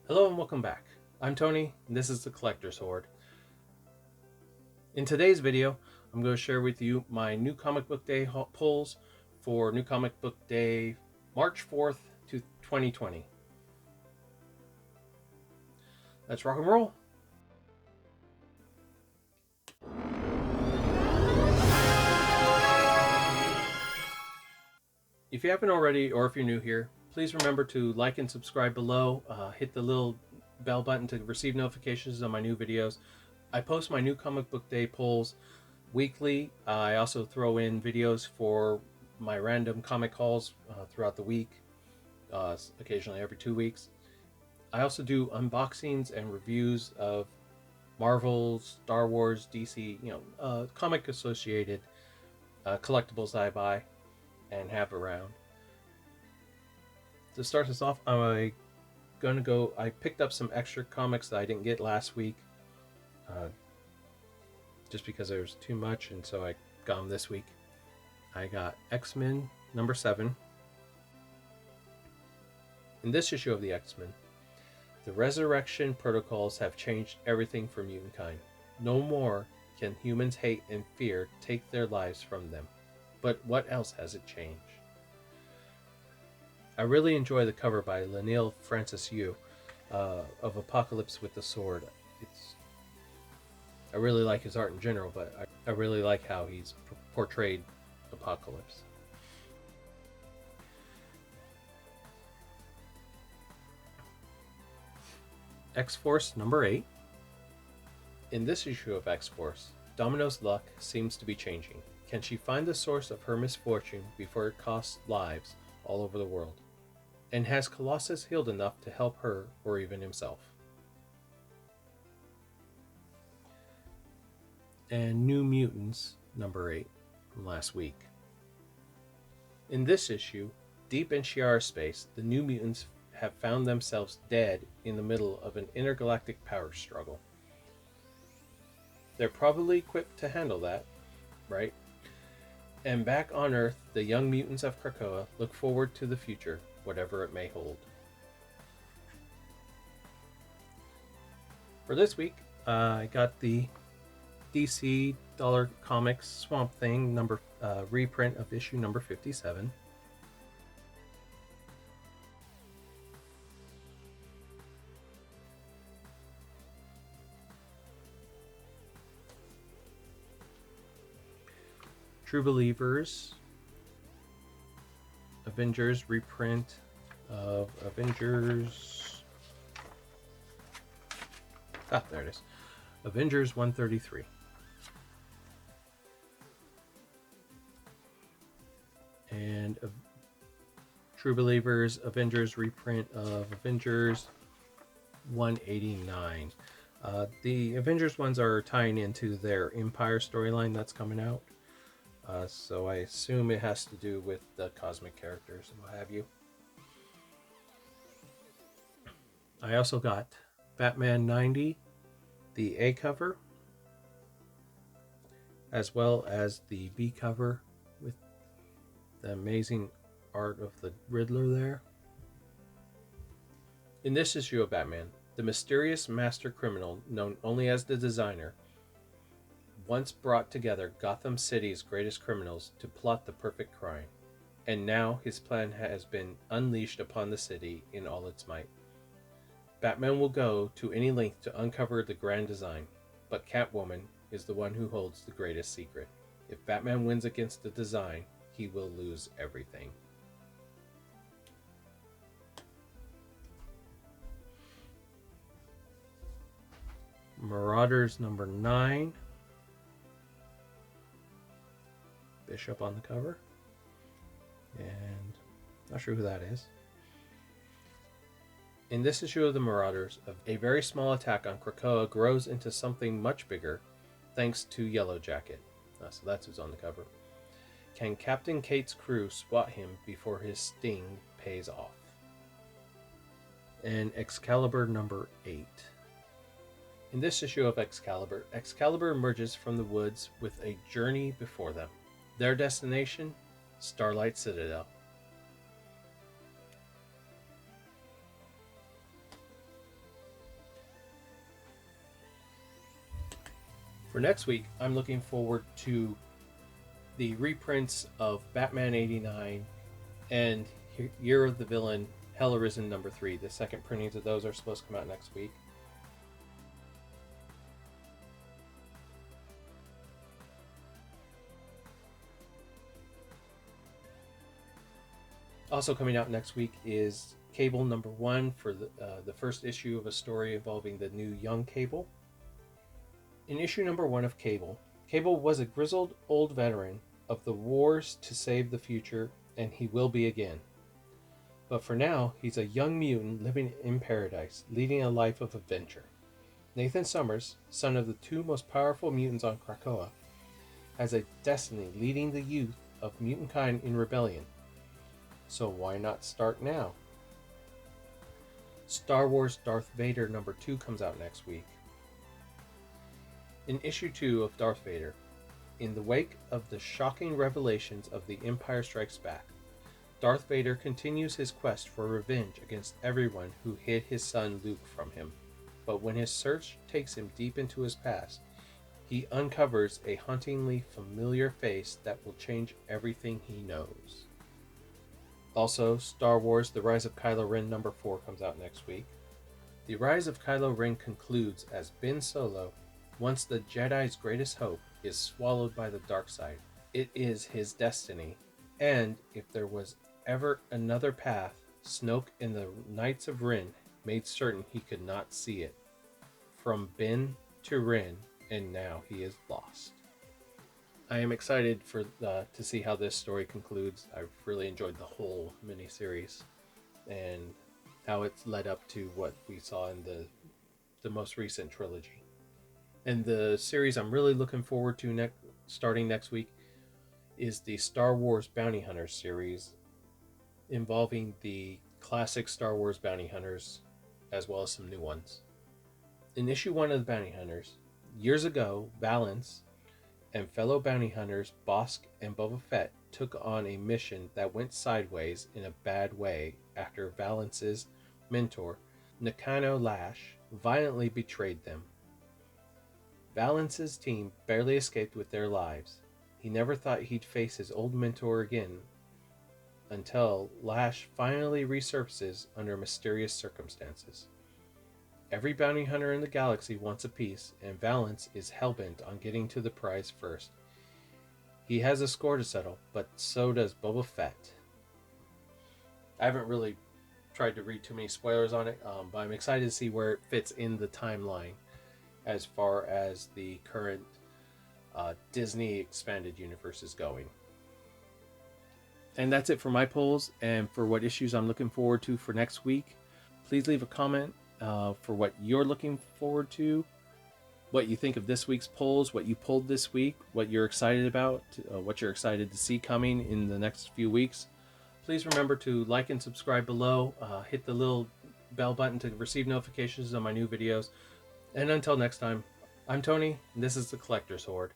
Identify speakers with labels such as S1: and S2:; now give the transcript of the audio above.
S1: Hello and welcome back. I'm Tony, and this is the Collector's Horde. In today's video, I'm going to share with you my new comic book day pulls for New Comic Book Day, March 4th to 2020. Let's rock and roll. If you haven't already, or if you're new here, please remember to like and subscribe below. Hit the little bell button to receive notifications on my new videos. I post my New Comic Book Day polls weekly. I also throw in videos for my random comic hauls throughout the week, occasionally every 2 weeks. I also do unboxings and reviews of Marvel, Star Wars, DC, comic associated collectibles that I buy and have around. To start us off, I picked up some extra comics that I didn't get last week, just because there was too much, and so I got them this week. I got X-Men number 7. In this issue of the X-Men, the resurrection protocols have changed everything for mutant kind. No more can humans' hate and fear take their lives from them. But what else has it changed? I really enjoy the cover by Leinil Francis Yu of Apocalypse with the Sword. I really like his art in general, but I really like how he's portrayed Apocalypse. X-Force number 8. In this issue of X-Force, Domino's luck seems to be changing. Can she find the source of her misfortune before it costs lives all over the world? And has Colossus healed enough to help her or even himself? And New Mutants number 8 from last week. In this issue, deep in Shi'ar space, the New Mutants have found themselves dead in the middle of an intergalactic power struggle. They're probably equipped to handle that, right? And back on Earth, the young mutants of Krakoa look forward to the future, whatever it may hold. For this week, I got the DC Dollar Comics Swamp Thing reprint of issue number 57. True Believers Avengers reprint of Avengers. There it is. Avengers 133. And True Believers Avengers reprint of Avengers 189. The Avengers ones are tying into their Empire storyline that's coming out. So I assume it has to do with the cosmic characters and what have you. I also got Batman 90, the A cover, as well as the B cover with the amazing art of the Riddler there. In this issue of Batman, the mysterious master criminal known only as the Designer once brought together Gotham City's greatest criminals to plot the perfect crime, and now his plan has been unleashed upon the city in all its might. Batman will go to any length to uncover the grand design, but Catwoman is the one who holds the greatest secret. If Batman wins against the design, he will lose everything. Marauders number 9. Bishop on the cover, and not sure who that is. In this issue of the Marauders, a very small attack on Krakoa grows into something much bigger thanks to Yellow Jacket. So that's who's on the cover. Can Captain Kate's crew spot him before his sting pays off? And Excalibur number 8. In this issue of Excalibur, Excalibur emerges from the woods with a journey before them. Their destination? Starlight Citadel. For next week, I'm looking forward to the reprints of Batman 89 and Year of the Villain, Hell Arisen #3. The second printings of those are supposed to come out next week. Also coming out next week is Cable #1 for the first issue of a story involving the new young Cable. In issue #1 of Cable, Cable was a grizzled old veteran of the wars to save the future, and he will be again. But for now, he's a young mutant living in paradise, leading a life of adventure. Nathan Summers, son of the two most powerful mutants on Krakoa, has a destiny leading the youth of mutant kind in rebellion. So why not start now? Star Wars Darth Vader #2 comes out next week. In issue 2 of Darth Vader, in the wake of the shocking revelations of The Empire Strikes Back, Darth Vader continues his quest for revenge against everyone who hid his son Luke from him. But when his search takes him deep into his past, he uncovers a hauntingly familiar face that will change everything he knows. Also, Star Wars The Rise of Kylo Ren #4 comes out next week. The Rise of Kylo Ren concludes as Ben Solo, once the Jedi's greatest hope, is swallowed by the dark side. It is his destiny, and if there was ever another path, Snoke and the Knights of Ren made certain he could not see it. From Ben to Ren, and now he is lost. I am excited to see how this story concludes. I've really enjoyed the whole miniseries and how it's led up to what we saw in the most recent trilogy. And the series I'm really looking forward to starting next week is the Star Wars Bounty Hunters series, involving the classic Star Wars bounty hunters as well as some new ones. In issue 1 of the Bounty Hunters, years ago, Valance and fellow bounty hunters Bosk and Boba Fett took on a mission that went sideways in a bad way after Valance's mentor, Nakano Lash, violently betrayed them. Valance's team barely escaped with their lives. He never thought he'd face his old mentor again until Lash finally resurfaces under mysterious circumstances. Every bounty hunter in the galaxy wants a piece, and Valance is hellbent on getting to the prize first. He has a score to settle, but so does Boba Fett. I haven't really tried to read too many spoilers on it, but I'm excited to see where it fits in the timeline as far as the current Disney expanded universe is going. And that's it for my polls and for what issues I'm looking forward to for next week. Please leave a comment for what you're looking forward to, what you think of this week's polls, what you pulled this week, what you're excited about, what you're excited to see coming in the next few weeks. Please remember to like and subscribe below. Hit the little bell button to receive notifications on my new videos. And until next time, I'm Tony, and this is the Collector's Horde.